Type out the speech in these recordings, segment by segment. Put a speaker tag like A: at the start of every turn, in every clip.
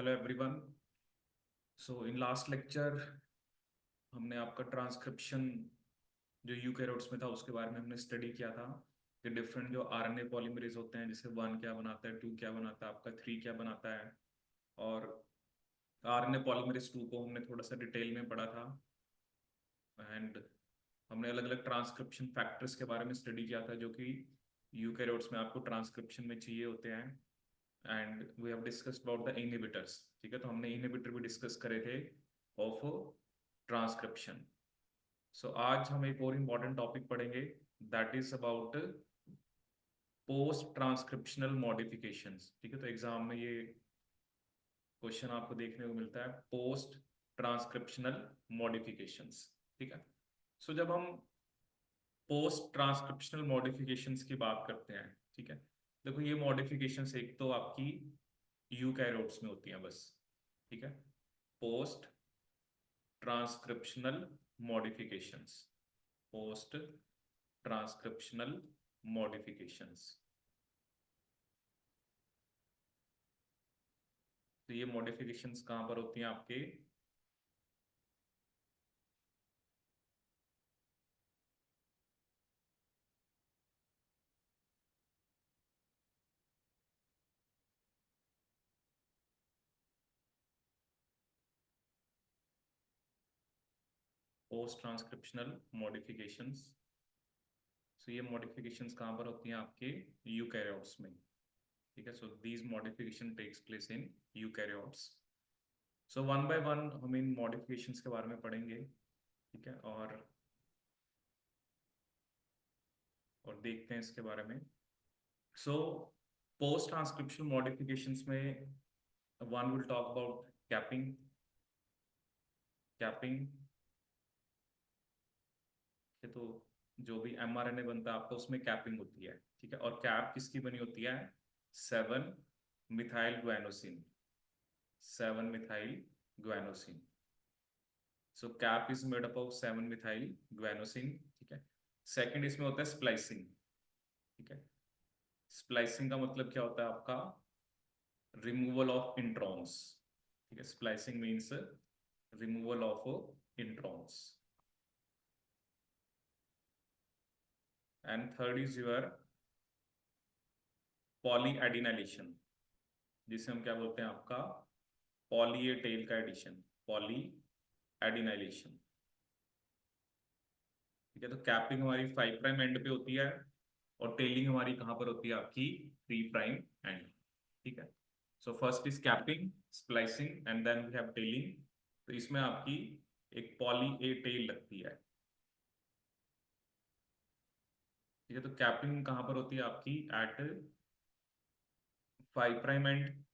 A: Hello everyone. So in last lecture हमने आपका transcription जो यूकैरियोट्स में था उसके बारे में हमने स्टडी किया था कि डिफरेंट जो आरएनए पॉलीमरेज होते हैं, जैसे वन क्या बनाता है, टू क्या बनाता है, आपका थ्री क्या बनाता है। और आरएनए पॉलीमरेज टू को हमने थोड़ा सा डिटेल में पढ़ा था। एंड हमने अलग अलग ट्रांसक्रिप्शन फैक्टर्स के बारे में स्टडी किया था जो कि यूकैरियोट्स में आपको ट्रांसक्रिप्शन में चाहिए होते हैं। And we have discussed about the inhibitors. ठीक है, तो हमने इनहिबिटर भी डिस्कस करे थे ऑफ ट्रांसक्रिप्शन। सो आज हम एक और इम्पॉर्टेंट टॉपिक पढ़ेंगे, that is about post transcriptional modifications. ठीक है, तो एग्जाम में ये क्वेश्चन आपको देखने को मिलता है, पोस्ट ट्रांसक्रिप्शनल मॉडिफिकेशंस। ठीक है, सो जब हम पोस्ट ट्रांसक्रिप्शनल मॉडिफिकेशंस की बात करते हैं, ठीक है, देखो ये मॉडिफिकेशंस एक तो आपकी यूकैरियोट्स में होती हैं बस। ठीक है, post transcriptional modifications, post transcriptional modifications. तो ये मॉडिफिकेशंस कहाँ पर होती हैं आपके पोस्ट ट्रांसक्रिप्शनल मॉडिफिकेशंस। सो ये मॉडिफिकेशंस कहाँ पर होती हैं आपके यूकैरियोट्स में। ठीक है, so these modification takes place in eukaryotes. So one by one हम इन मॉडिफिकेशंस के बारे में पढ़ेंगे। ठीक है, और देखते हैं इसके बारे में। सो पोस्ट ट्रांसक्रिप्शनल मॉडिफिकेशंस में one will talk about capping. Capping तो जो भी एमआरएनए बनता है आपका उसमें कैपिंग होती है। ठीक है, और कैप किसकी बनी होती है, seven methyl guanosine, seven methyl guanosine. So cap is made up of seven methyl guanosine. ठीक है, सेकंड इसमें होता है स्प्लाइसिंग। ठीक है, स्प्लाइसिंग का मतलब क्या होता है आपका, रिमूवल ऑफ इंट्रॉन्स। ठीक है, splicing means removal of introns. And third is your poly adenylation, जिसे हम क्या बोलते हैं आपका पॉली ए टेल का एडिशन, पॉली एडिनाइलेशन। ठीक है, तो कैपिंग हमारी 5' एंड पे होती है और टेलिंग हमारी कहाँ पर होती है आपकी 3' एंड। ठीक है, so first is capping, splicing and then we have tailing. तो इसमें आपकी एक पॉली ए टेल लगती है। ठीक है, तो कैपिंग कहाँ पर होती है आपकी एट 5' एंड,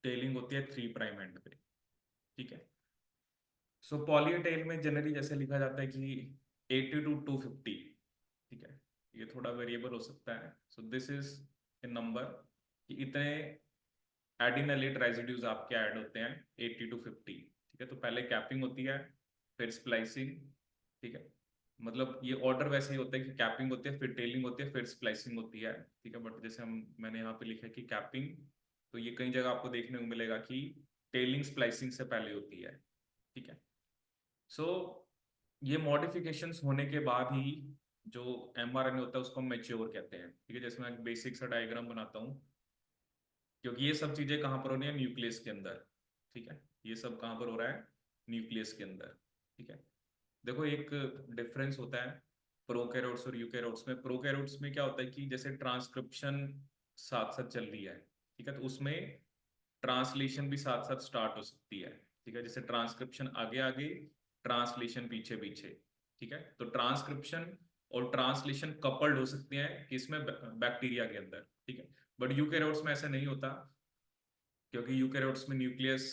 A: टेलिंग होती है 3' एंड पे। ठीक है, सो पॉलीटेल में जनरली जैसे लिखा जाता है कि 80 to 250। ठीक है, ये थोड़ा वेरिएबल हो सकता है। So this is a number कि इतने एडिनलेट रेजिड्यूज आपके ऐड होते हैं 80 to 50। ठीक है, तो पहले कैपिंग होती है, फिर स्प्लाइसिंग। ठीक है, मतलब ये ऑर्डर वैसे ही होता है कि कैपिंग होती है, फिर टेलिंग होती है, फिर स्प्लाइसिंग होती है। ठीक है, बट जैसे हम मैंने यहाँ पे लिखा है कि कैपिंग, तो ये कई जगह आपको देखने को मिलेगा कि टेलिंग स्प्लाइसिंग से पहले होती है। ठीक है, सो ये मॉडिफिकेशंस होने के बाद ही जो एमआरएनए होता है उसको हम मैच्योर कहते हैं। ठीक है, जैसे मैं एक बेसिक सा डायग्राम बनाता हूँ, क्योंकि ये सब चीजें कहाँ पर हो रही है, न्यूक्लियस के अंदर। ठीक है, ये सब कहाँ पर हो रहा है, न्यूक्लियस के अंदर। ठीक है, देखो एक डिफरेंस होता है प्रोकैरियोट्स और यूकैरियोट्स में। प्रोकैरियोट्स में क्या होता है कि जैसे ट्रांसक्रिप्शन साथ साथ चल रही है। ठीक है, तो उसमें ट्रांसलेशन भी साथ साथ स्टार्ट हो सकती है। ठीक है, जैसे ट्रांसक्रिप्शन आगे आगे, ट्रांसलेशन पीछे पीछे। ठीक है, तो ट्रांसक्रिप्शन और ट्रांसलेशन कपल्ड हो सकती हैं किसमें, बैक्टीरिया के अंदर। ठीक है, बट यूकैरियोट्स में ऐसा नहीं होता, क्योंकि यूकैरियोट्स में न्यूक्लियस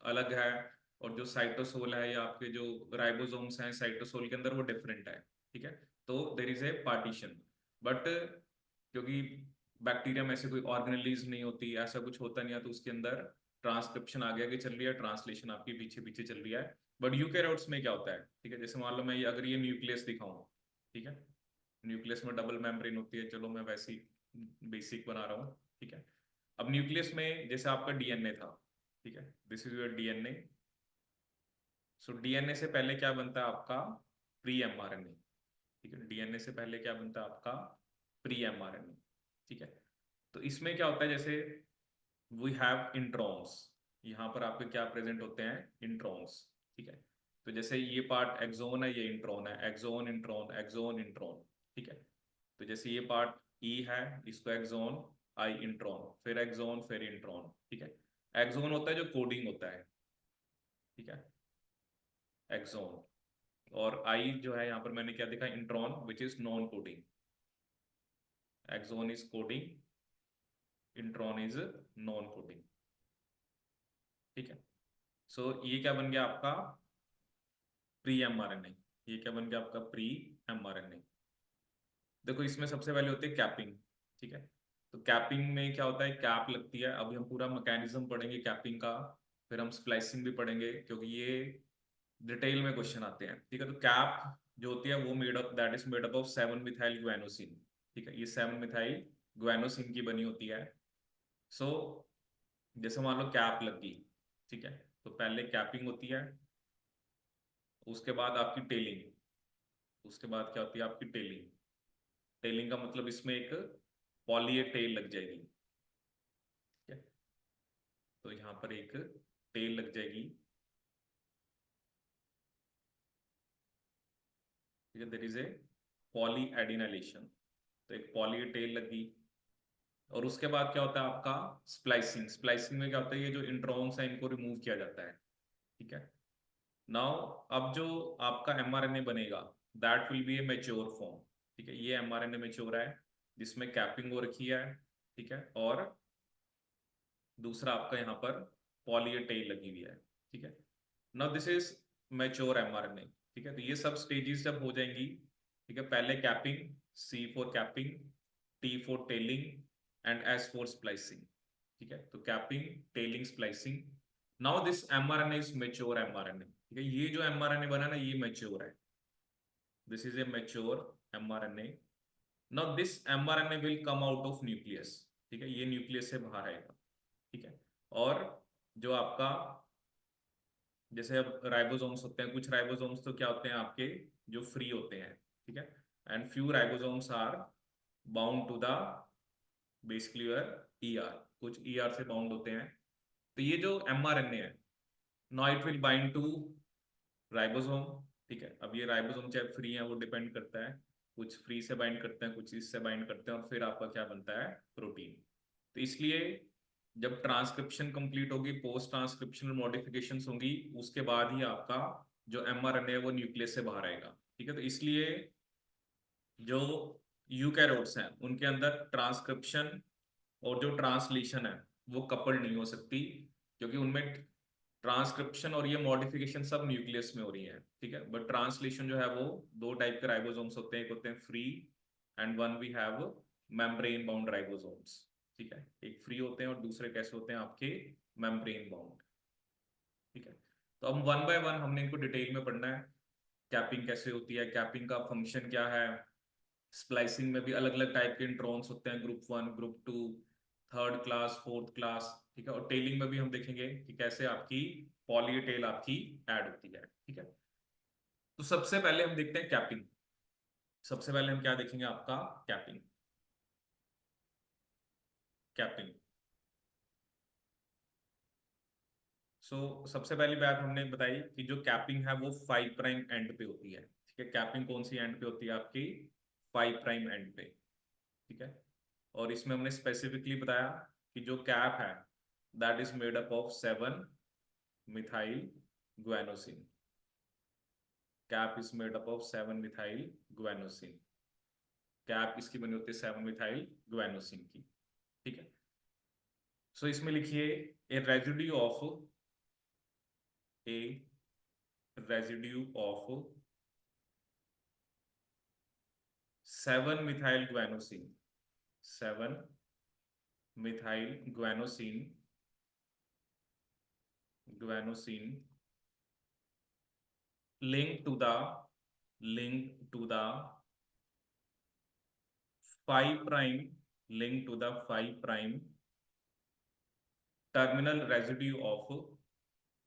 A: अलग है और जो साइटोसोल है या आपके जो राइबोसोम्स हैं साइटोसोल के अंदर वो डिफरेंट है। ठीक है, तो there is a partition. But क्योंकि बैक्टीरिया में ऐसे कोई ऑर्गेनेलिज नहीं होती, ऐसा कुछ होता नहीं है, तो उसके अंदर ट्रांसक्रिप्शन आगे आगे चल रही है, ट्रांसलेशन आपकी पीछे पीछे चल रही है। बट यूकैरियोट्स में क्या होता है, ठीक है, जैसे मान लो मैं अगर ये न्यूक्लियस दिखाऊं। ठीक है, न्यूक्लियस में डबल मेम्ब्रेन होती है, चलो मैं वैसी बेसिक बना रहा हूँ। ठीक है, अब न्यूक्लियस में जैसे आपका डीएनए था, ठीक है, this is your DNA. So DNA से पहले क्या बनता है आपका, प्री एमआरएनए। ठीक है, डीएनए से पहले क्या बनता है आपका, प्री एमआरएनए। ठीक है, तो इसमें क्या होता है, जैसे वी हैव इंट्रॉन्स, यहाँ पर आपके क्या प्रेजेंट होते हैं, इंट्रॉन्स। ठीक है, तो जैसे ये पार्ट एक्सोन है, ये इंट्रॉन है, एक्सोन इंट्रॉन एक्सोन इंट्रॉन। ठीक है, तो जैसे ये पार्ट ई है, इसको एक्सोन, आई इंट्रॉन, फिर एक्सोन, फिर इंट्रॉन। ठीक है, एक्सोन होता है जो कोडिंग होता है। ठीक है, एक्सोन। और आई जो है यहाँ पर मैंने क्या देखा, intron which is non coding. Exon is coding, intron is non coding. ठीक है, सो ये क्या बन गया आपका, प्री एमआरएनए। ये क्या बन गया आपका, प्री एमआरएनए। देखो इसमें सबसे पहले होती है कैपिंग। ठीक है, तो कैपिंग में क्या होता है, कैप लगती है। अभी हम पूरा मैकेनिज्म पढ़ेंगे कैपिंग का, फिर हम स्प्लाइसिंग भी पढ़ेंगे, क्योंकि ये डिटेल में क्वेश्चन आते हैं। ठीक है, तो कैप जो होती है वो made up, that is made up of 7 methyl guanosine. ठीक है, ये 7 मिथाइल ग्वेनोसिन की बनी होती है। सो जैसे मान लो कैप लग गई, ठीक है, तो पहले कैपिंग होती है, उसके बाद आपकी टेलिंग। उसके बाद क्या होती है आपकी टेलिंग। टेलिंग का मतलब इसमें एक पॉली टेल लग जाएगी। ठीक है, तो यहाँ पर एक टेल लग जाएगी। ठीक है, there is a poly adenylation, तो एक पॉली टेल लगी। और उसके बाद क्या होता है आपका, स्प्लाइसिंग। स्प्लाइसिंग में क्या होता है, ये जो इंट्रॉन्स है इनको रिमूव किया जाता है। ठीक है, नाउ अब जो आपका एमआरएनए बनेगा, that will be A mature form. ठीक है, ये एमआरएनए मैच्योर है, जिसमें कैपिंग हो रखी है। ठीक है, और दूसरा आपका यहाँ पर पॉली टेल लगी हुई है। ठीक है, now this is mature mRNA. ठीक है, तो ये सब स्टेजेस जब हो जाएंगी, ठीक है, पहले capping, C for capping, T for tailing, and S for splicing. ठीक है, तो capping, tailing, splicing. Now this mRNA is mature mRNA. ठीक है, ये जो एमआरएनए बना ना, ये मैच्योर है, this is a mature mRNA. Now this mRNA will come out of nucleus. ठीक है, ये न्यूक्लियस से बाहर आएगा। ठीक है, और जो आपका, जैसे अब राइबोसोम्स होते हैं, कुछ राइबोसोम्स तो क्या होते हैं आपके, जो फ्री होते हैं। ठीक है, and few ribosomes are bound to the basically your ER, कुछ ईआर से बाउंड होते हैं। तो ये जो एमआरएनए है, now it will bind to ribosome. ठीक है, अब ये राइबोसोम चाहे फ्री है, वो डिपेंड करता है, कुछ फ्री से बाइंड करते हैं, कुछ इससे बाइंड करते हैं, और फिर आपका क्या बनता है, प्रोटीन। तो इसलिए जब ट्रांसक्रिप्शन कंप्लीट होगी, पोस्ट ट्रांसक्रिप्शनल मॉडिफिकेशंस होंगी, उसके बाद ही आपका जो एमआरएनए है वो न्यूक्लियस से बाहर आएगा। ठीक है, तो इसलिए जो यूकैरियोट्स हैं उनके अंदर ट्रांसक्रिप्शन और जो ट्रांसलेशन है वो कपल्ड नहीं हो सकती, क्योंकि उनमें ट्रांसक्रिप्शन और ये मॉडिफिकेशन सब न्यूक्लियस में हो रही है। ठीक है, बट ट्रांसलेशन जो है वो दो टाइप के राइबोसोम्स होते हैं, एक होते हैं free, and one we have membrane bound ribosomes. ठीक है, एक फ्री होते हैं और दूसरे कैसे होते हैं आपके, मेम्ब्रेन बाउंड। ठीक है, तो अब वन बाय वन हमने इनको डिटेल में पढ़ना है। कैपिंग कैसे होती है, कैपिंग का फंक्शन क्या है, स्प्लाइसिंग में भी अलग अलग टाइप के इंट्रॉन्स होते हैं, group 1, group 2, third class, fourth class. ठीक है, और टेलिंग में भी हम देखेंगे कि कैसे आपकी पॉली टेल आपकी ऐड होती है। ठीक है, तो सबसे पहले हम देखते हैं कैपिंग। सबसे पहले हम क्या देखेंगे आपका, कैपिंग। कैपिंग, सबसे पहली बात हमने बताई कि जो कैपिंग है वो 5 प्राइम एंड पे होती है। ठीक है, कैपिंग कौन सी एंड पे होती है आपकी, 5 प्राइम एंड पे। ठीक है, और इसमें हमने स्पेसिफिकली बताया कि जो कैप है that is made up of 7 methyl guanosine. Cap is made up of 7 methyl guanosine. Cap इसकी बनी होती है 7 मिथाइल ग्वेनोसिन की। ठीक है, इसमें लिखिए a residue of, a residue of 7 methyl guanosine, 7 methyl guanosine linked to the, linked to the 5 prime, linked to the 5 prime terminal residue of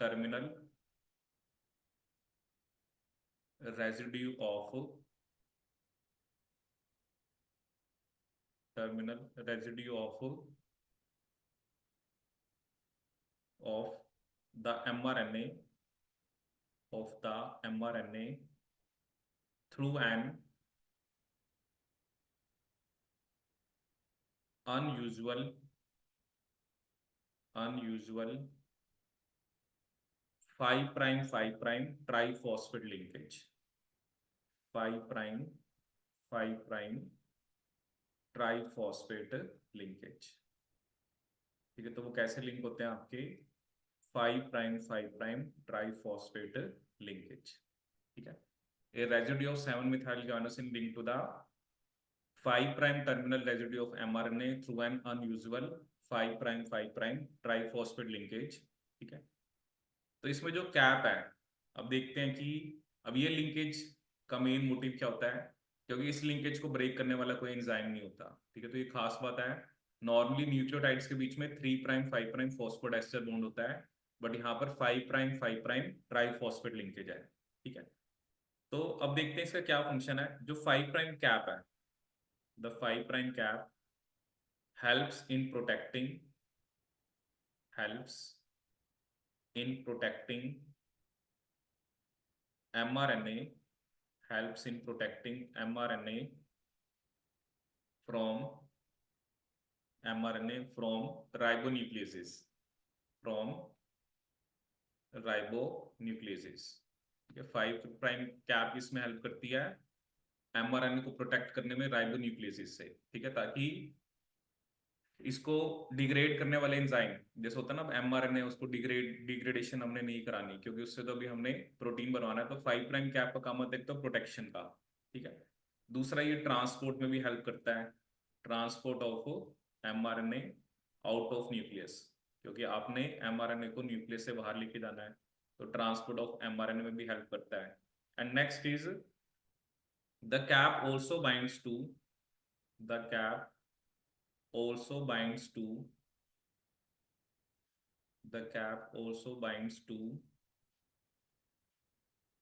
A: terminal residue of terminal residue of the mRNA of the mRNA through an unusual 5 prime 5 prime triphosphate linkage 5 prime 5 prime triphosphate linkage. ठीक है, तो वो कैसे link होते हैं आपके 5 prime triphosphate linkage. ठीक है, a residue of 7 methyl guanosine linked to the 5 prime terminal residue of mRNA through an unusual 5 prime triphosphate linkage. ठीक है, तो इसमें जो कैप है, अब देखते हैं कि अब ये लिंकेज का मेन मोटिव क्या होता है, क्योंकि इस लिंकेज को ब्रेक करने वाला कोई एंजाइम नहीं होता। ठीक है, तो ये खास बात है। नॉर्मली न्यूक्लियोटाइड्स के बीच में 3 प्राइम 5 प्राइम फॉस्फोडाइस्टर बॉन्ड होता है, बट यहाँ पर 5 प्राइम ट्राइफॉस्फेट लिंकेज है। ठीक है, तो अब देखते हैं इसका क्या फंक्शन है। जो 5 प्राइम कैप है, the 5 prime cap helps in protecting mRNA helps in protecting mRNA from ribonucleases ठीक है, 5 प्राइम कैप इसमें हेल्प करती है mRNA को प्रोटेक्ट करने में राइबोन्यूक्लियसेस से। ठीक है, ताकि इसको डिग्रेड करने वाले एंजाइम, जैसे होता है ना mRNA, उसको डिग्रेडेशन हमने नहीं करानी, क्योंकि उससे तो अभी हमने प्रोटीन बनवाना है। तो 5 प्राइम कैप का काम होता है एक तो प्रोटेक्शन का। ठीक है, दूसरा ये ट्रांसपोर्ट में भी हेल्प करता है, transport of mRNA out of nucleus, क्योंकि आपने mRNA को न्यूक्लियस से बाहर लेके जाना है, तो ट्रांसपोर्ट ऑफ mRNA में भी हेल्प करता है। And next is the cap also binds to the cap also binds to the cap also binds to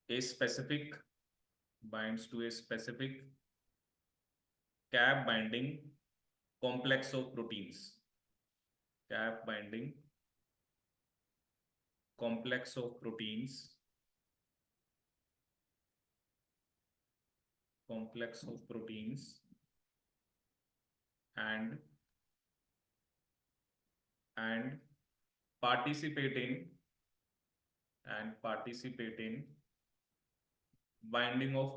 A: a specific cap binding complex of proteins, cap binding complex of proteins and participate in binding of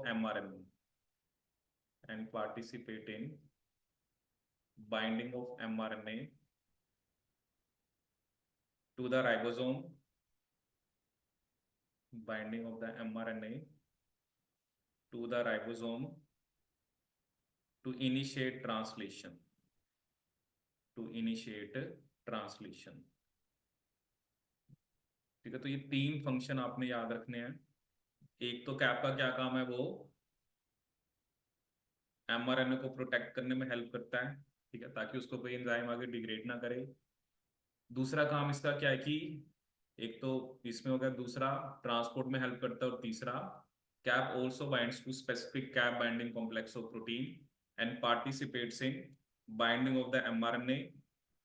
A: mRNA to the ribosome, binding of the mRNA to the ribosome to initiate translation, ठीक है, तो ये 3 function आपने याद रखने हैं। एक तो कैप का क्या काम है, वो mRNA को प्रोटेक्ट करने में हेल्प करता है। ठीक है, ताकि उसको कोई एंजाइम आगे डिग्रेड ना करे। दूसरा काम इसका क्या है कि एक तो इसमें हो गया, दूसरा ट्रांसपोर्ट में हेल्प करता है, और तीसरा cap also binds to specific cap binding complex of protein and participates in binding of the mRNA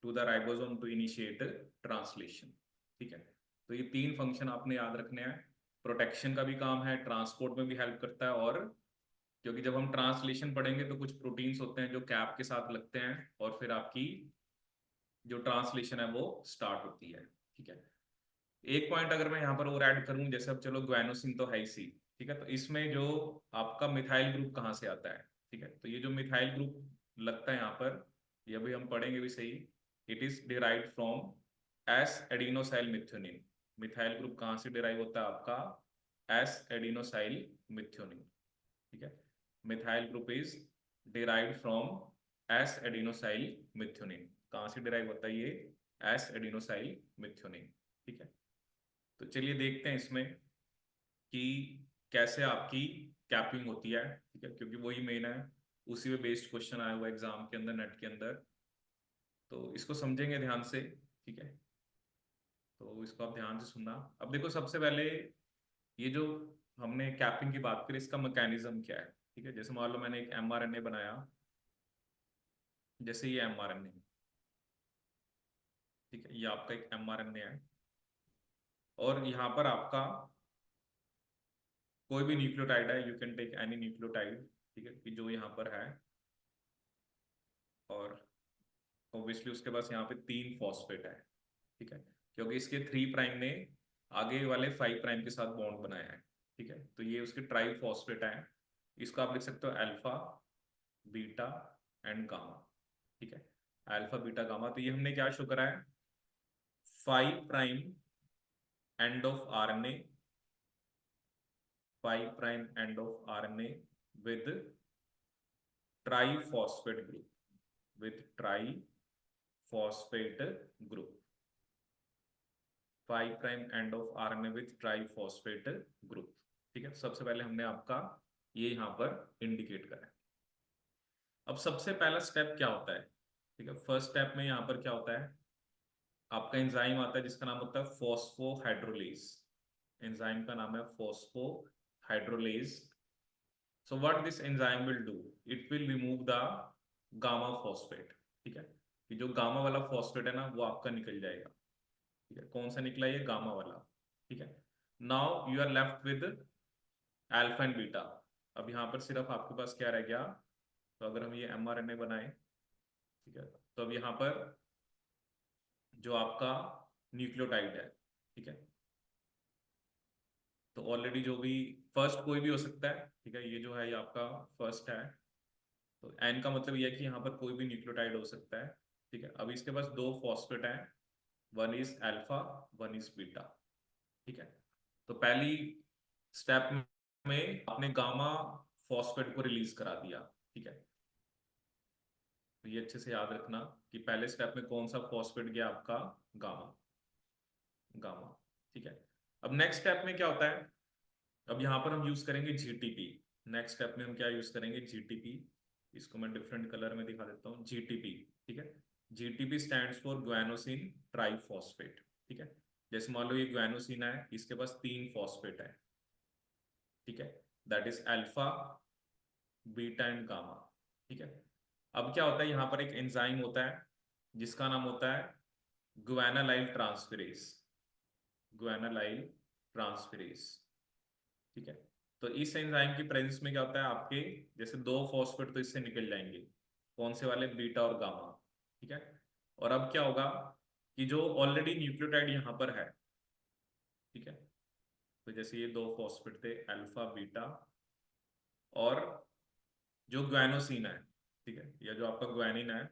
A: to the ribosome to initiate translation. ठीक है, तो ये 3 फंक्शन आपने याद रखने हैं। प्रोटेक्शन का भी काम है, ट्रांसपोर्ट में भी हेल्प करता है, और क्योंकि जब हम ट्रांसलेशन पढ़ेंगे तो कुछ प्रोटीन्स होते हैं जो कैप के साथ लगते हैं, और फिर आपकी जो ट्रांसलेशन है वो स्टार्ट होती है। ठीक है, एक पॉइंट अगर मैं यहाँ पर और ऐड करूँ, जैसे अब चलो ग्वानोसिन तो है ही सी। ठीक है, तो इसमें जो आपका मिथाइल ग्रुप कहाँ से आता है। ठीक है, तो ये जो मिथाइल ग्रुप लगता है यहाँ पर, ये भी हम पढ़ेंगे भी सही, it is derived from S adenosyl methionine. Methyl group कहाँ से डिराइव होता है आपका, एस एडिनोसाइल मिथ्योनिन। ठीक है, methyl group is derived from S adenosyl methionine. कहाँ से डिराइव होता है ये, एस एडिनोसाइल मिथ्योनिन। ठीक है, तो चलिए देखते हैं इसमें कि कैसे आपकी कैपिंग होती है। ठीक है, क्योंकि वही मेन है, उसी पे बेस्ड क्वेश्चन आया हुआ एग्जाम के अंदर, नेट के अंदर, तो इसको समझेंगे ध्यान से। ठीक है, तो इसको आप ध्यान से सुनना। अब देखो सबसे पहले ये जो हमने कैपिंग की बात करी, इसका मैकेनिज्म क्या है, ठीक है। जैसे मान लो मैंने एक एमआरएनए बनाया, जैसे ये एमआरएनए, ठीक है, ये आपका एक एमआरएनए है, और यहाँ पर आपका कोई भी न्यूक्लियोटाइड है, you can take any nucleotide, ठीक है, कि जो यहाँ पर है, और ऑब्वियसली उसके पास यहाँ पे 3 फॉस्फेट है, ठीक है, क्योंकि इसके 3 प्राइम ने आगे वाले 5 प्राइम के साथ बॉन्ड बनाया है, ठीक है। तो ये उसके ट्राई फॉस्फेट है, इसको आप लिख सकते हो अल्फा, बीटा एंड गामा, ठीक है। अल्फा बीटा गामा, तो ये हमने क्या शो करा है, 5 prime end of RNA, 5 prime end of RNA with try phosphate group, with try phosphate group, 5 prime end of RNA with try phosphate group, ठीक है। सबसे पहले हमने आपका ये यहाँ पर इंडिकेट करा है। अब सबसे पहला स्टेप क्या होता है, ठीक है, फर्स्ट स्टेप में यहाँ पर क्या होता है, आपका एंजाइम आता है जिसका नाम होता है फॉस्फोहाइड्रोलेज। एंजाइम का नाम है phosphohydrolase. So what this enzyme will do, it will remove the gamma phosphate, ठीक है, कि जो गामा वाला फॉस्फेट है ना वो आपका निकल जाएगा, ठीक है। कौन सा निकला, ये गामा वाला, ठीक है। Now you are left with alpha and beta. अब यहाँ पर सिर्फ आपके पास क्या रह गया, तो अगर हम ये एमआरएनए बनाए, ठीक है, तो अब यहाँ पर जो आपका न्यूक्लियोटाइड है, ठीक है, तो ऑलरेडी जो भी फर्स्ट कोई भी हो सकता है, ठीक है, ये जो है ये आपका फर्स्ट है, तो एन का मतलब ये है कि यहाँ पर कोई भी न्यूक्लियोटाइड हो सकता है, ठीक है। अब इसके पास 2 फॉस्फेट हैं, one is alpha, one is beta, ठीक है। तो पहली स्टेप में आपने गामा फॉस्फेट को रिलीज करा दिया, ठीक है। तो ये अच्छे से याद रखना कि पहले स्टेप में कौन सा फॉस्फेट गया, आपका गामा, गामा, ठीक है। अब नेक्स्ट स्टेप में क्या होता है, अब यहाँ पर हम यूज करेंगे जीटीपी। नेक्स्ट स्टेप में हम क्या यूज करेंगे, जीटीपी। इसको मैं डिफरेंट कलर में दिखा देता हूँ, जीटीपी, ठीक है। GTP stands for guanosine triphosphate, ठीक है। जैसे मान लो ये ग्वानोसिन है, इसके पास 3 फॉस्फेट है, ठीक है, that is alpha, beta and gamma, ठीक है। अब क्या होता है, यहाँ पर एक एंजाइम होता है जिसका नाम होता है ग्वानालाइल ट्रांसफेरेज, ग्वानालाइल ट्रांसफेरेज, ठीक है। तो इस एंजाइम की प्रेजेंस में क्या होता है, आपके जैसे 2 फॉस्फेट तो इससे निकल जाएंगे, कौन से वाले, बीटा और गामा, ठीक है। और अब क्या होगा कि जो ऑलरेडी न्यूक्लियोटाइड यहाँ पर है, ठीक है, तो जैसे ये 2 फॉस्फेट थे अल्फा बीटा, और जो ग्वानोसिन है, ठीक है, या जो आपका ग्वानिन है,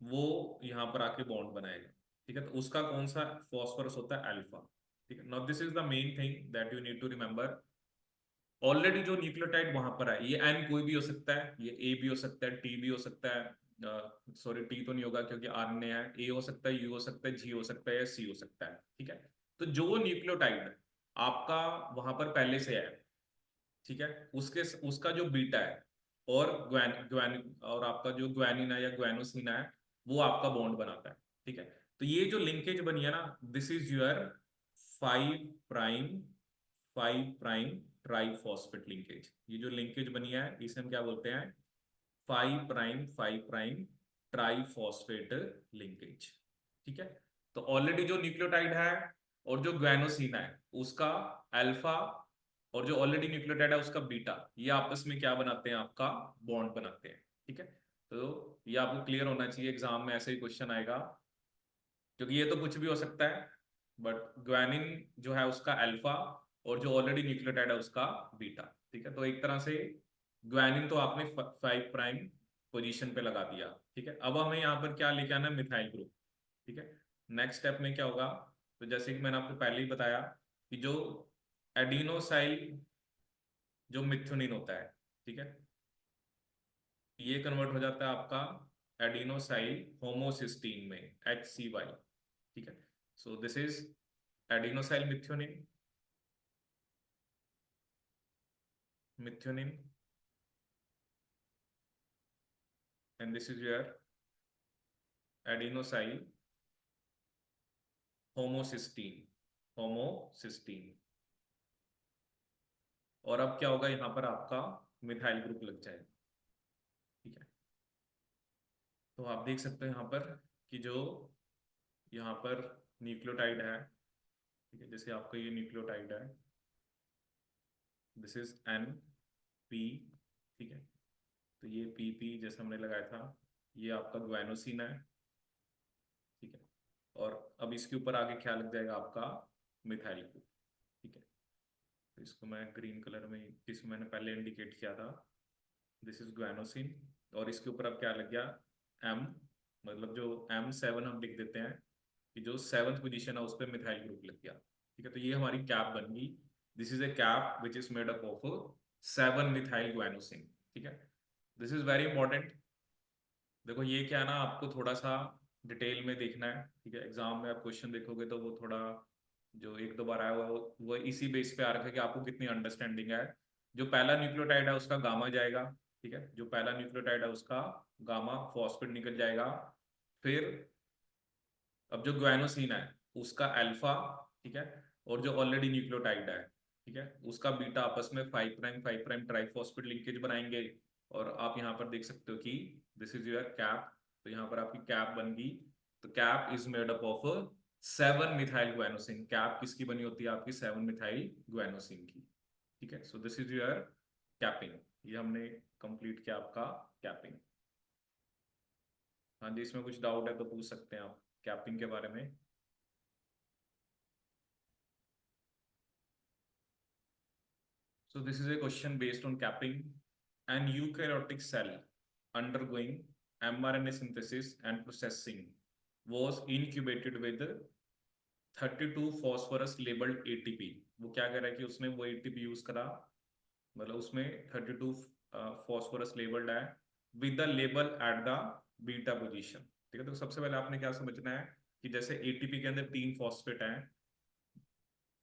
A: वो यहाँ पर आके बॉन्ड बनाएगा, ठीक है। तो उसका कौन सा फॉस्फोरस होता है, अल्फा, ठीक है। Now this is the main thing that you need to remember. Already जो न्यूक्लियोटाइड वहां पर है, ये एन कोई भी हो सकता है, ये ए भी हो सकता है, टी भी हो सकता है, सॉरी टी तो नहीं होगा क्योंकि आरएनए है, ए हो सकता है, यू हो सकता है, जी हो सकता है, या सी हो सकता है, ठीक है। तो जो न्यूक्लियोटाइड आपका वहां पर पहले से है, ठीक है, उसके उसका जो बीटा है, और ग्वैन ग्वैन और आपका जो ग्वानिन है या ग्वानोसिन है, वो आपका बॉन्ड बनाता है, ठीक है। तो ये जो लिंकेज बनी है ना, this is your 5 prime 5 prime triphosphate linkage. ये जो लिंकेज बनी है इसे हम क्या बोलते हैं, 5 प्राइम ट्राइफॉस्फेट लिंकेज, ठीक है। तो ऑलरेडी जो न्यूक्लियोटाइड है और जो ग्वानोसिन है उसका अल्फा, और जो ऑलरेडी न्यूक्लियोटाइड है उसका बीटा, ये आपस में क्या बनाते हैं, आपका बॉन्ड बनाते हैं, ठीक है। तो ये आपको क्लियर होना चाहिए, एग्जाम में ऐसे ही क्वेश्चन आएगा, क्योंकि ये तो कुछ भी हो सकता है, बट ग्वानिन जो है उसका अल्फा, और जो ऑलरेडी न्यूक्लियोटाइड है उसका बीटा, ठीक है। तो एक तरह से ग्वानिन तो आपने 5 प्राइम पोजीशन पे लगा दिया, ठीक है। अब हमें यहाँ पर क्या लेके आना है, मिथाइल ग्रुप, ठीक है। नेक्स्ट स्टेप में क्या होगा, तो जैसे कि मैंने आपको पहले ही बताया कि जो एडिनोसाइल जो मिथ्योनिन होता है, ठीक है, ये कन्वर्ट हो जाता है आपका एडिनोसाइल होमोसिस्टीन में, HCY, ठीक है। So this is adenosyl methionine, methionine, and this is your adenosyl homocysteine, homocysteine. और अब क्या होगा, यहाँ पर आपका मिथाइल ग्रुप लग जाएगा। ठीक है, तो आप देख सकते हो यहाँ पर कि जो यहाँ पर न्यूक्लियोटाइड है, ठीक है, जैसे आपका ये न्यूक्लियोटाइड है, दिस इज एन पी, ठीक है, तो ये पी पी जैसे हमने लगाया था, ये आपका ग्वानोसिन है। ठीक है, और अब इसके ऊपर आगे क्या लग जाएगा, आपका मिथाइल ग्रुप। ठीक है, तो इसको मैं ग्रीन कलर में, जिसको मैंने पहले इंडिकेट किया था, दिस इज ग्वानोसिन, और इसके ऊपर अब क्या लग गया, एम, मतलब जो M7 हम लिख देते हैं कि जो 7th पोजीशन है उस पर मिथाइल ग्रुप लग गया। ठीक है, तो ये हमारी कैप बन गई। This is A cap which is made up of 7 methyl guanosine. ठीक है, दिस इज वेरी इंपॉर्टेंट। देखो ये क्या है ना, आपको थोड़ा सा डिटेल में देखना है। ठीक है, एग्जाम में आप क्वेश्चन देखोगे तो वो थोड़ा जो एक दो बार आया हुआ है वो इसी बेस पे आ रखा है कि आपको कितनी अंडरस्टैंडिंग है। जो पहला न्यूक्लियोटाइड है उसका गामा जाएगा। ठीक है, जो पहला न्यूक्लियोटाइड है उसका गामा फॉस्फेट निकल जाएगा। फिर अब जो ग्वानोसिन है उसका अल्फा, ठीक है, और जो ऑलरेडी न्यूक्लियोटाइड है, ठीक है, उसका बीटा आपस में 5' ट्राइफॉस्फेट लिंकेज बनाएंगे। और आप यहाँ पर देख सकते हो कि दिस इज योर कैप, तो यहाँ पर आपकी कैप बन गई। तो cap is made up of 7 methyl guanosine. Cap किसकी बनी होती है, आपकी 7 मिथाइल ग्वानोसिन की। ठीक है, so this is your capping. ये हमने कंप्लीट किया आपका कैपिंग। हाँ जी, इसमें कुछ डाउट है तो पूछ सकते हैं आप कैपिंग के बारे में। So this is a question based on capping. An eukaryotic cell undergoing mRNA synthesis and processing was incubated with 32 phosphorus labeled ATP. वो क्या कह रहा है कि उसने वो ATP यूज करा, मतलब उसमें 32 phosphorus labeled है with the label at the beta position। ठीक है, तो सबसे पहले आपने क्या समझना है कि जैसे ATP के अंदर 3 फॉस्फेट हैं,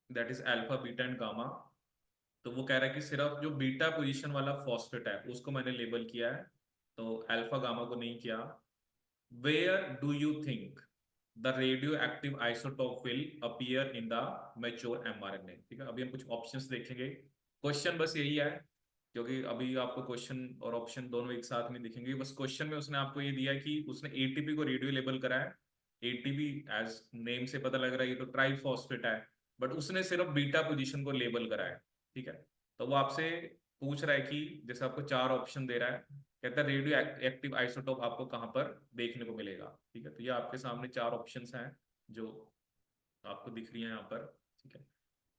A: that is alpha beta and gamma. तो वो कह रहा है कि सिर्फ जो बीटा पोजीशन वाला फॉस्फेट है उसको मैंने लेबल किया है, तो अल्फा गामा को नहीं किया। Where do you think the radioactive isotope will appear in the mature mRNA. ठीक है, अभी हम कुछ ऑप्शंस देखेंगे। क्वेश्चन बस यही है, क्योंकि अभी आपको क्वेश्चन और ऑप्शन दोनों एक साथ नहीं दिखेंगे। बस क्वेश्चन में उसने आपको ये दिया है कि उसने एटीपी को रेडियो लेबल करा है। एटीपी एज नेम से पता लग रहा है ये तो ट्राइफॉस्फेट है, बट उसने सिर्फ बीटा पोजीशन को लेबल करा है। ठीक है, तो वो आपसे पूछ रहा है कि जैसे आपको 4 ऑप्शन दे रहा है, कहता है रेडियो एक्टिव आइसोटोप आपको कहाँ पर देखने को मिलेगा। ठीक है, तो ये आपके सामने 4 ऑप्शंस हैं जो आपको दिख रही है यहाँ पर। ठीक है,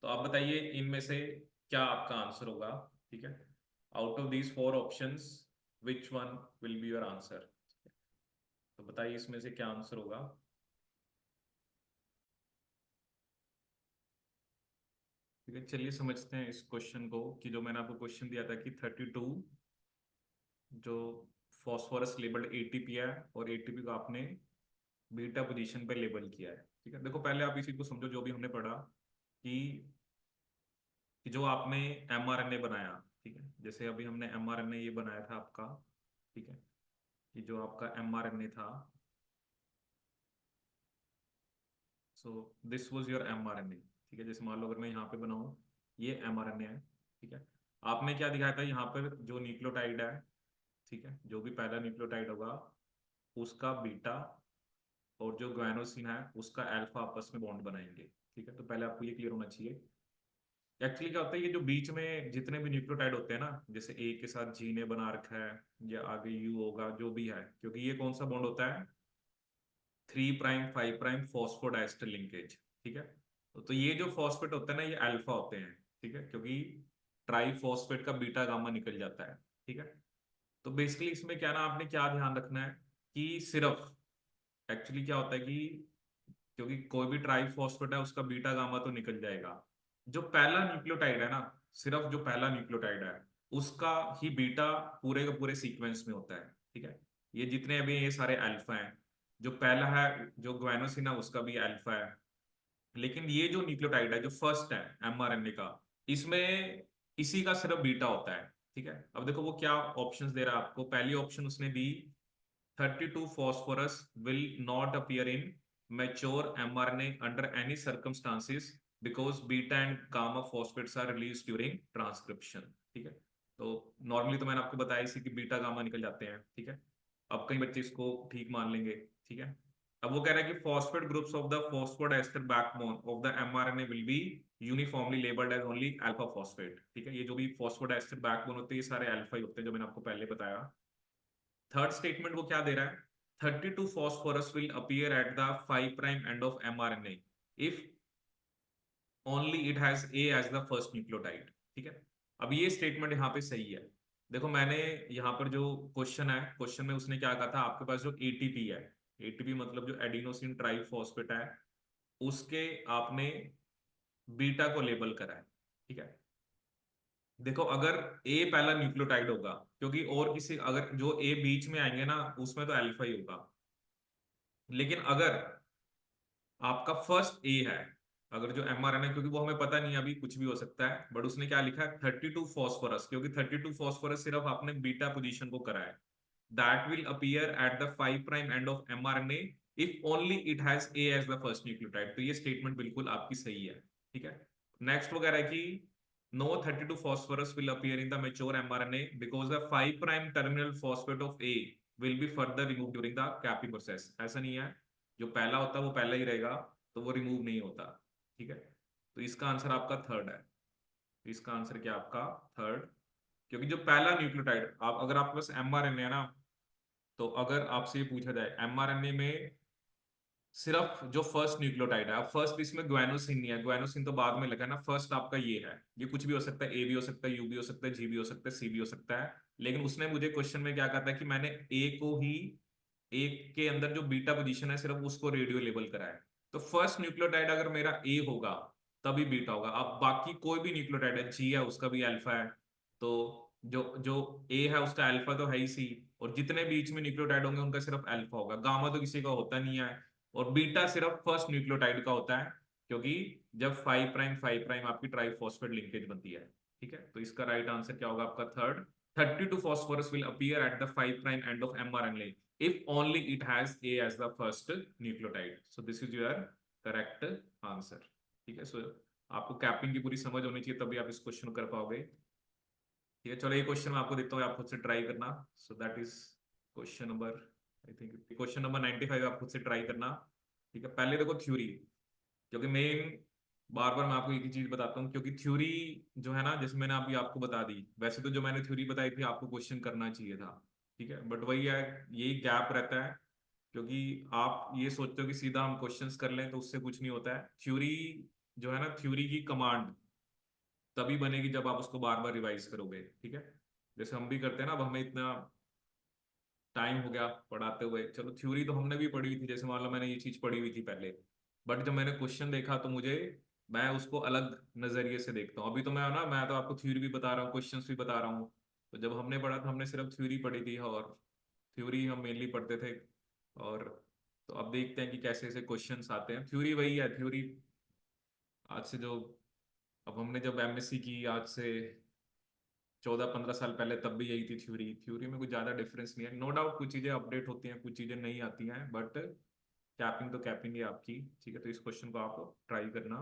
A: तो आप बताइए इनमें से क्या आपका आंसर होगा। ठीक है, out of these 4 options which one will be your answer. तो बताइए इसमें से क्या आंसर होगा। ठीक है, चलिए समझते हैं इस क्वेश्चन को कि जो मैंने आपको क्वेश्चन दिया था कि 32 जो फॉस्फोरस लेबल्ड एटीपी है, और एटीपी को आपने बीटा पोजीशन पे लेबल किया है। ठीक है, देखो पहले आप इसी को समझो जो भी हमने पढ़ा कि जो आपने एमआरएनए बनाया। ठीक है, जैसे अभी हमने एमआरएनए ये बनाया था आपका। ठीक है, कि जो आपका एमआरएनए था, so this was your mRNA. ठीक है, जैसे मान लो अगर मैं यहाँ पे बनाऊं, ये एमआरएनए है। ठीक है, आपने क्या दिखाया था यहाँ पर जो न्यूक्लियोटाइड है, ठीक है, जो भी पहला न्यूक्लियोटाइड होगा उसका बीटा, और जो ग्वानोसिन है उसका अल्फा आपस में बॉन्ड बनाएंगे। ठीक है, तो पहले आपको ये क्लियर होना चाहिए। एक्चुअली क्या होता है, ये जो बीच में जितने भी न्यूक्लियोटाइड होते हैं ना, जैसे ए के साथ जी ने बना रखा है या आगे यू होगा, जो भी है, क्योंकि ये कौन सा बॉन्ड होता है, 3' 5' फॉस्फोडाइस्टर लिंकेज। ठीक है, तो ये जो फॉस्फेट होते हैं ना ये अल्फा होते हैं। ठीक है, क्योंकि ट्राई फॉस्फेट का बीटा गामा निकल जाता है। ठीक है, तो बेसिकली इसमें क्या ना, आपने क्या ध्यान रखना है कि सिर्फ एक्चुअली क्या होता है कि क्योंकि कोई भी ट्राई फॉस्फेट है उसका बीटा गामा तो निकल जाएगा। जो पहला न्यूक्लियोटाइड है ना, सिर्फ जो पहला न्यूक्लियोटाइड है उसका ही बीटा पूरे के पूरे सीक्वेंस में होता है। ठीक है, ये जितने अभी ये सारे अल्फा हैं, जो पहला है जो ग्वानोसिन है उसका भी अल्फा है। लेकिन ये जो न्यूक्लियोटाइड है जो फर्स्ट है एमआरएनए का, इसमें इसी का सिर्फ बीटा होता है। ठीक है, अब देखो वो क्या ऑप्शंस दे रहा है आपको। पहली ऑप्शन उसने दी 32 phosphorus will not appear in mature mRNA under any circumstances because beta and gamma phosphates are released during transcription। ठीक है, तो नॉर्मली तो मैंने आपको बताया इसी कि बीटा गामा निकल जाते हैं। ठीक है, अब कई बच्चे इसको ठीक मान लेंगे। ठीक है, अब वो कह रहा है कि phosphate groups of the phosphodiester backbone of the mRNA will be uniformly labelled as only alpha phosphate. ठीक है, ये जो भी फॉस्फोडाइस्टर बैकबोन होते हैं ये सारे अल्फा ही होते हैं, जो मैंने आपको पहले बताया। थर्ड स्टेटमेंट वो क्या दे रहा है, 32 phosphorus will appear at the 5 prime end of mRNA if only it has A as the first nucleotide। ठीक है, अब ये स्टेटमेंट यहाँ पे सही है। देखो मैंने यहाँ पर जो क्वेश्चन है, क्वेश्चन में उसने क्या कहा था, आपके पास जो एटीपी है, एटीपी मतलब जो एडिनोसिन ट्राइफॉस्फेट है, उसके आपने बीटा को लेबल करा है। ठीक है, देखो अगर ए पहला न्यूक्लियोटाइड होगा, क्योंकि और किसी अगर जो ए बीच में आएंगे ना उसमें तो अल्फा ही होगा, लेकिन अगर आपका फर्स्ट ए है, अगर जो एमआरएनए, क्योंकि वो हमें पता नहीं है अभी, कुछ भी हो सकता है, बट उसने क्या लिखा है 32 फॉस्फोरस, क्योंकि 32 फॉस्फोरस सिर्फ आपने बीटा पोजीशन को करा है। That will appear at the 5 prime end of mRNA if only it has a as the first nucleotide. तो ये स्टेटमेंट बिल्कुल आपकी सही है। ठीक है, नेक्स्ट वो कह रहा है कि no 32 phosphorus will appear in the mature mRNA because the 5 prime terminal phosphate of A will be further removed during the capping process। ऐसा नहीं है, जो पहला होता है वो पहला ही रहेगा, तो वो रिमूव नहीं होता। ठीक है, तो इसका आंसर आपका थर्ड है। तो इसका आंसर क्या आपका थर्ड, क्योंकि जो पहला न्यूक्लियोटाइड आप अगर आपके पास एमआरएनए है ना, तो अगर आपसे ये पूछा जाए एमआरएनए में सिर्फ जो फर्स्ट न्यूक्लियोटाइड है, अब फर्स्ट इसमें ग्वानोसिन नहीं है, ग्वानोसिन तो बाद में लगा ना, फर्स्ट आपका ये है, ये कुछ भी हो सकता है, ए भी हो सकता है, यू भी हो सकता है, जी भी हो सकता है, सी भी हो सकता है। लेकिन उसने मुझे क्वेश्चन में क्या कहा था कि मैंने ए को ही, ए के अंदर जो बीटा पोजीशन है सिर्फ उसको रेडियो लेबल करा है। तो फर्स्ट न्यूक्लियोटाइड अगर मेरा ए होगा तभी बीटा होगा। अब बाकी कोई भी न्यूक्लियोटाइड है, जी है उसका भी अल्फा है, तो जो जो ए है उसका अल्फा तो है ही सी, और जितने बीच में न्यूक्लियोटाइड होंगे उनका सिर्फ अल्फा होगा, गामा तो किसी का होता नहीं है, और बीटा सिर्फ फर्स्ट न्यूक्लियोटाइड का होता है, क्योंकि जब 5 प्राइम आपकी ट्राइफॉस्फेट लिंकेज बनती है। ठीक है, तो इसका राइट आंसर क्या होगा आपका third, 32 phosphorus will appear at the 5 prime end of mRNA if only it has A as the first nucleotide। So this is your correct answer। ठीक है, so आपको कैपिंग की पूरी समझ होनी चाहिए तभी आप इस क्वेश्चन को कर पाओगे। ठीक है, चलो ये क्वेश्चन मैं आपको देता हूँ, आप खुद से ट्राई करना। So that is question number, I think question number 95 आप खुद से ट्राई करना। ठीक है, पहले देखो थ्योरी, क्योंकि मेन बार बार मैं आपको एक ही चीज बताता हूँ, क्योंकि थ्योरी जो है ना, जैसे मैंने अभी आपको बता दी, वैसे तो जो मैंने थ्योरी बताई थी आपको क्वेश्चन करना चाहिए था। ठीक है, बट वही है, यही गैप रहता है, क्योंकि आप ये सोचते हो कि सीधा हम क्वेश्चंस कर लें तो उससे कुछ नहीं होता है। थ्योरी जो है ना, थ्योरी की कमांड तभी बनेगी जब आप उसको बार बार रिवाइज करोगे। ठीक है, जैसे हम भी करते हैं ना, अब हमें इतना टाइम हो गया पढ़ाते हुए, चलो थ्योरी तो हमने भी पढ़ी हुई थी, जैसे मान लो मैंने ये चीज पढ़ी हुई थी पहले, बट जब मैंने क्वेश्चन देखा तो मुझे, मैं उसको अलग नजरिए से देखता हूँ। अभी तो मैं तो आपको थ्योरी भी बता रहा हूँ, क्वेश्चंस भी बता रहा हूँ, तो जब हमने पढ़ा था हमने सिर्फ थ्योरी पढ़ी थी, और थ्योरी हम मेनली पढ़ते थे। और तो अब देखते हैं कि कैसे ऐसे क्वेश्चंस आते हैं। थ्योरी वही है, थ्योरी आज से जो, अब हमने जब एमएससी की आज से 14-15 साल पहले, तब भी यही थी थ्योरी। थ्योरी में कुछ ज्यादा डिफरेंस नहीं है, नो डाउट कुछ चीजें अपडेट होती हैं, कुछ चीजें नहीं आती हैं, बट कैपिंग तो कैपिंग है आपकी। ठीक है, तो इस क्वेश्चन को आप ट्राई करना।